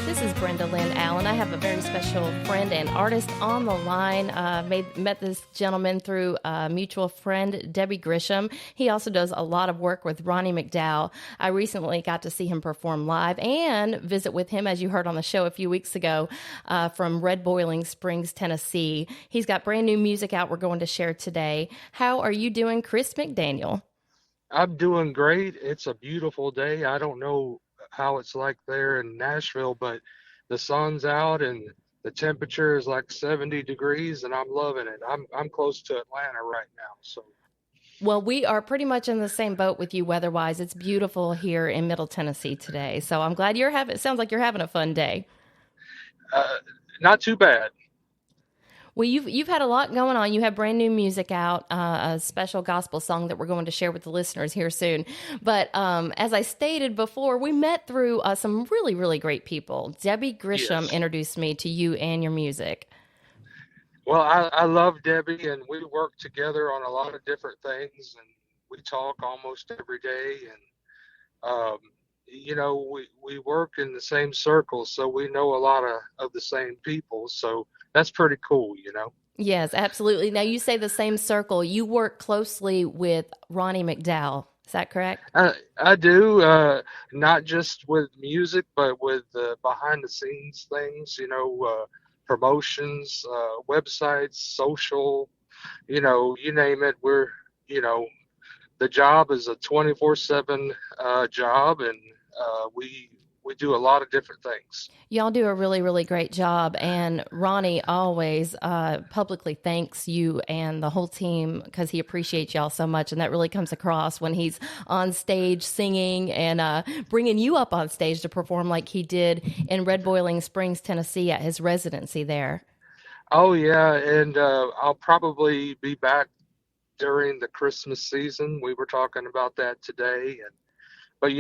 This is Brenda Lynn Allen. I have a very special friend and artist on the line. Met this gentleman through a mutual friend, Debbie Grisham. He also does a lot of work with Ronnie McDowell. I recently got to see him perform live and visit with him, as you heard on the show a few weeks ago, from Red Boiling Springs, Tennessee. He's got brand new music out we're going to share today. How are you doing, Chris McDaniel? I'm doing great. It's a beautiful day. I don't know how it's like there in Nashville, but the sun's out and the temperature is like 70 degrees and I'm loving it. I'm close to Atlanta right now. So, Well, we are pretty much in the same boat with you weather-wise. It's beautiful here in Middle Tennessee today. So I'm glad it sounds like you're having a fun day. uh, not too bad. Well, you've had a lot going on. You have brand new music out, a special gospel song that we're going to share with the listeners here soon. But as I stated before, we met through some really, really great people. Debbie Grisham Yes. introduced me to you and your music. Well, I love Debbie and we work together on a lot of different things and we talk almost every day and we work in the same circles, so we know a lot of the same people. So that's pretty cool. Yes, absolutely. Now, you say the same circle. You work closely with Ronnie McDowell. Is that correct? I do, not just with music, but with behind the scenes things, promotions, websites, social, you name it. You know, the job is a 24/7 job, and we do a lot of different things. Y'all do a really, really great job. And Ronnie always publicly thanks you and the whole team because he appreciates y'all so much. And that really comes across when he's on stage singing and bringing you up on stage to perform like he did in Red Boiling Springs, Tennessee at his residency there. Oh yeah, and I'll probably be back during the Christmas season. We were talking about that today, and but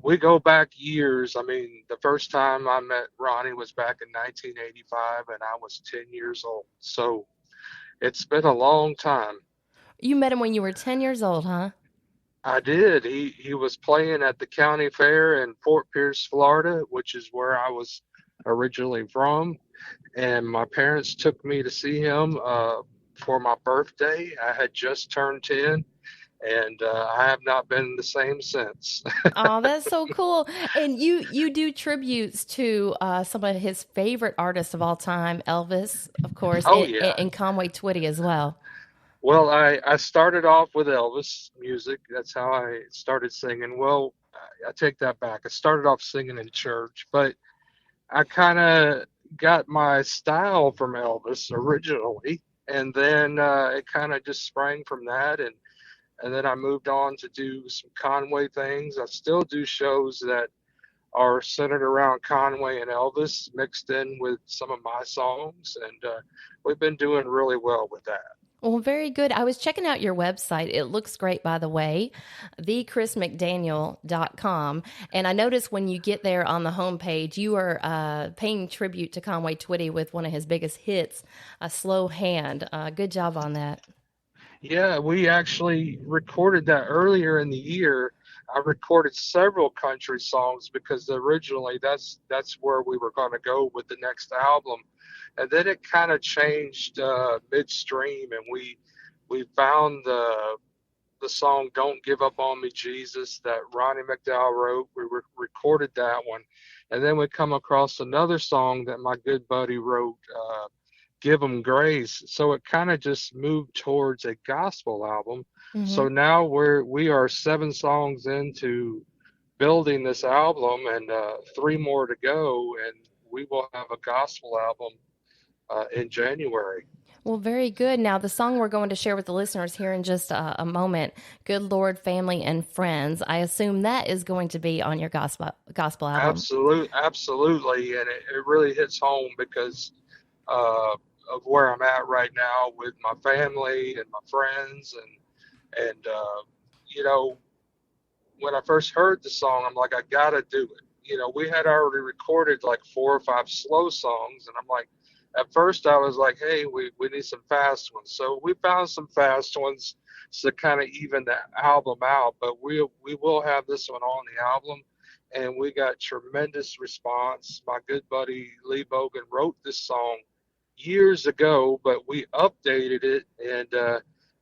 we go back years. I mean, the first time I met Ronnie was back in 1985, and I was 10 years old. So it's been a long time. You met him when you were 10 years old, huh? I did. He was playing at the county fair in Fort Pierce, Florida, which is where I was originally from. And my parents took me to see him for my birthday. I had just turned 10, and I have not been the same since. Oh, that's so cool. And you do tributes to some of his favorite artists of all time, Elvis, of course, Oh, yeah. and Conway Twitty as well. Well, I started off with Elvis music. That's how I started singing. Well, I take that back. I started off singing in church, but I kind of got my style from Elvis originally, and then it kind of just sprang from that, and then I moved on to do some Conway things. I still do shows that are centered around Conway and Elvis mixed in with some of my songs, and we've been doing really well with that. Well, very good. I was checking out your website. It looks great, by the way, thechrismcdaniel.com. And I noticed when you get there on the homepage, you are paying tribute to Conway Twitty with one of his biggest hits, A Slow Hand. Good job on that. Yeah, we actually recorded that earlier in the year. I recorded several country songs because originally that's where we were going to go with the next album, and then it kind of changed midstream, and we found the song "Don't Give Up on Me, Jesus" that Ronnie McDowell wrote. We recorded that one, and then we come across another song that my good buddy wrote. Give them grace. So it kind of just moved towards a gospel album. Hmm. So now we are 7 songs into building this album and 3 more to go, and we will have a gospel album in January. Well, very good. Now, the song we're going to share with the listeners here in just a moment, Good Lord, Family, and Friends, I assume that is going to be on your gospel album. Absolutely, and it really hits home because uh, of where I'm at right now with my family and my friends, and you know when I first heard the song, I'm like, I gotta do it. We had already recorded like 4 or 5 slow songs, and I'm like, at first I was like, hey, we need some fast ones. So we found some fast ones to kind of even the album out, but we will have this one on the album, and we got tremendous response. My good buddy Lee Bogan wrote this song years ago, but we updated it, and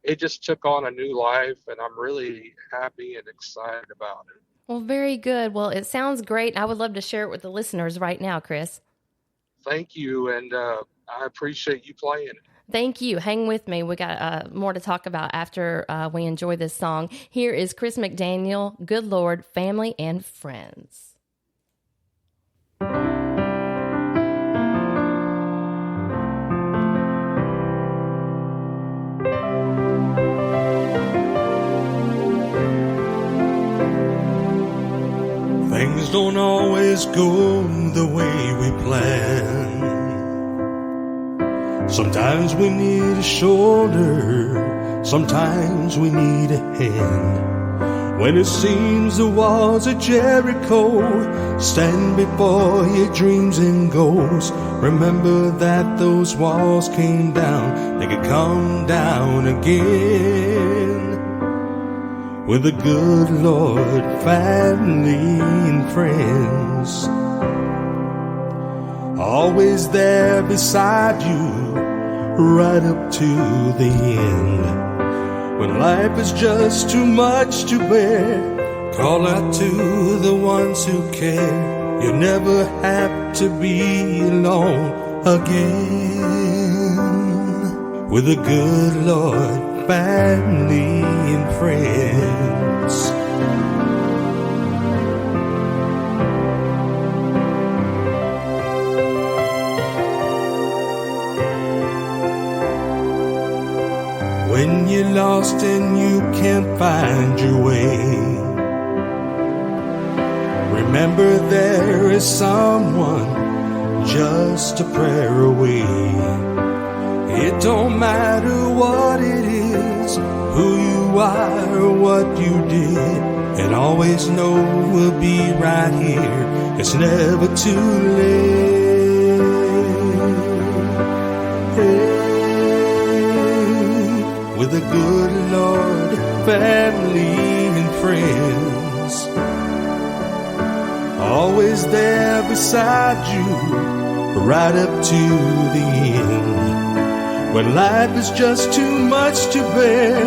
it just took on a new life, and I'm really happy and excited about it. Well, very good. Well, it sounds great. I would love to share it with the listeners right now, Chris. Thank you, and I appreciate you playing it. Thank you. Hang with me. We got more to talk about after we enjoy this song. Here is Chris McDaniel, Good Lord, Family and Friends. Things don't always go the way we plan. Sometimes we need a shoulder, sometimes we need a hand. When it seems the walls of Jericho stand before your dreams and goals, remember that those walls came down, they could come down again. With the good Lord, family and friends, always there beside you, right up to the end. When life is just too much to bear, call out to the ones who care. You'll never have to be alone again. With the good Lord, family and friends. When you're lost and you can't find your way, remember there is someone just a prayer away. It don't matter what it is, who you are or what you did, and always know we'll be right here. It's never too late. With a good Lord, family and friends, always there beside you, right up to the end. When life is just too much to bear,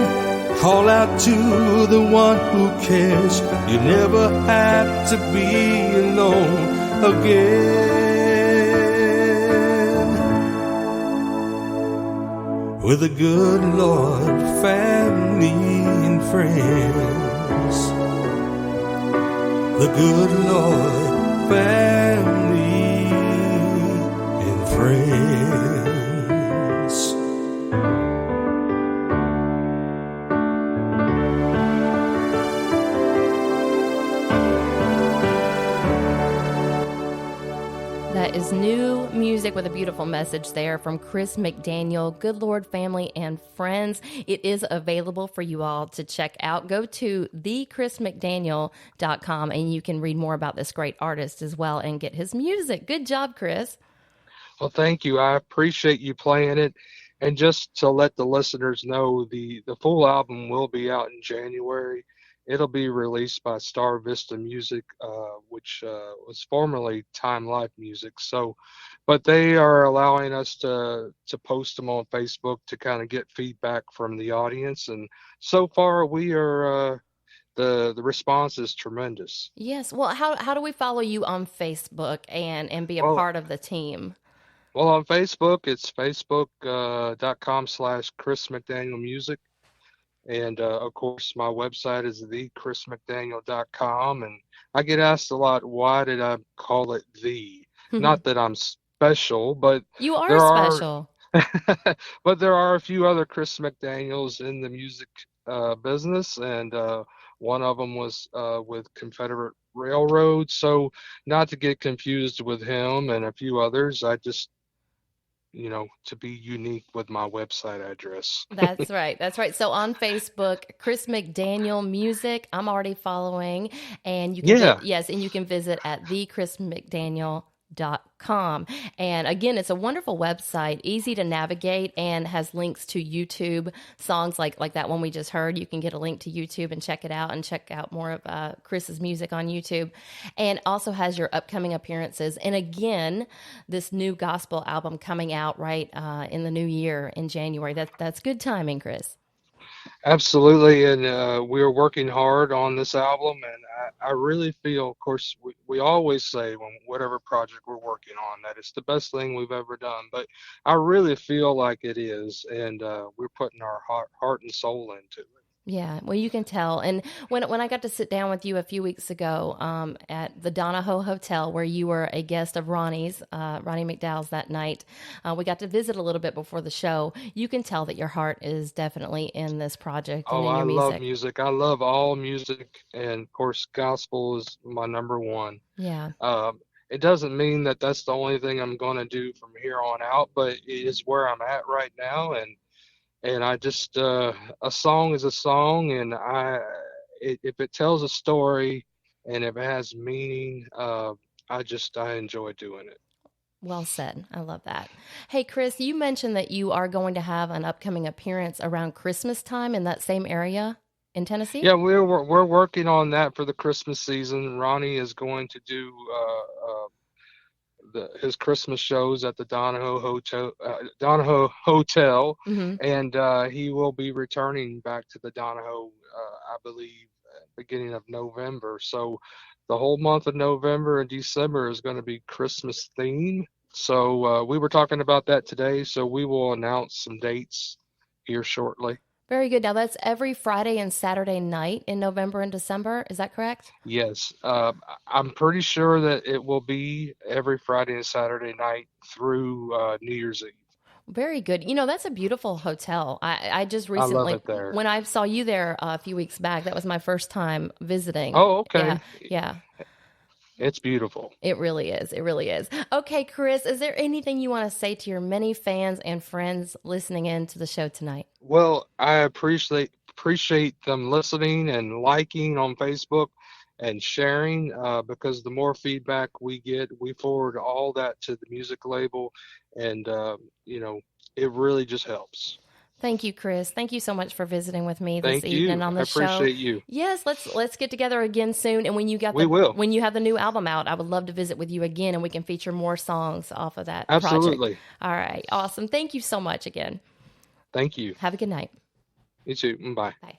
call out to the one who cares. You never have to be alone again. With a good Lord, family and friends. The good Lord, family and friends. That is new music with a beautiful message there from Chris McDaniel, Good Lord, Family and Friends. It is available for you all to check out. Go to thechrismcdaniel.com and you can read more about this great artist as well and get his music. Good job, Chris. Well, thank you. I appreciate you playing it. And just to let the listeners know, the full album will be out in January. It'll be released by Star Vista Music, which was formerly Time Life Music. So, but they are allowing us to post them on Facebook to kind of get feedback from the audience. And so far, we are the response is tremendous. Yes. Well, how do we follow you on Facebook and be a Well, part of the team? well, on Facebook, it's facebook.com/ Chris McDaniel Music. And of course, my website is thechrismcdaniel.com. And I get asked a lot, why did I call it the? Not that I'm special, but You are there are, special. but there are a few other Chris McDaniels in the music business, and one of them was with Confederate Railroad. So not to get confused with him and a few others, I just to be unique with my website address. That's right. That's right. So on Facebook, Chris McDaniel Music, I'm already following, and you can Yeah. and you can visit at thechrismcdaniel.com. And again, it's a wonderful website, easy to navigate, and has links to YouTube songs like that one we just heard. You can get a link to YouTube and check it out, and check out more of Chris's music on YouTube, and also has your upcoming appearances. And again, this new gospel album coming out right in the new year in January. That's good timing, Chris. Absolutely, and we are working hard on this album, and I really feel, of course, we always say when whatever project we're working on that it's the best thing we've ever done, but I really feel like it is, and we're putting our heart and soul into it. Yeah, well, you can tell. And when I got to sit down with you a few weeks ago at the Donahoe Hotel, where you were a guest of Ronnie McDowell's that night, we got to visit a little bit before the show. You can tell that your heart is definitely in this project and Oh, in I your love music. music. I love all music, and of course, gospel is my number one. Yeah. It doesn't mean that that's the only thing I'm going to do from here on out, but it is where I'm at right now, and I just a song is a song, and if it tells a story and if it has meaning, I enjoy doing it. Well said. I love that. Hey, Chris, you mentioned that you are going to have an upcoming appearance around Christmas time in that same area in Tennessee? Yeah, we're working on that for the Christmas season. Ronnie is going to do his Christmas shows at the Donahoe Hotel, Mm-hmm. and he will be returning back to the Donahoe, I believe, beginning of November. So the whole month of November and December is going to be Christmas theme. So we were talking about that today, so we will announce some dates here shortly. Very good. Now, that's every Friday and Saturday night in November and December. Is that correct? Yes, I'm pretty sure that it will be every Friday and Saturday night through New Year's Eve. Very good. That's a beautiful hotel. I just I love recently, it there. when I saw you there a few weeks back, that was my first time visiting. Oh, Yeah, okay. yeah, It's beautiful. it really is. It really is. Okay, Chris, is there anything you want to say to your many fans and friends listening in to the show tonight? Well, I appreciate them listening and liking on Facebook and sharing because the more feedback we get, we forward all that to the music label, and it really just helps. Thank you, Chris. Thank you so much for visiting with me this Thank evening you. on I the show. appreciate you. Yes, let's get together again soon. And when We will. when you have the new album out, I would love to visit with you again, and we can feature more songs off of that project. Absolutely. All right, awesome. Thank you so much again. Thank you. Have a good night. You too. Bye. Bye.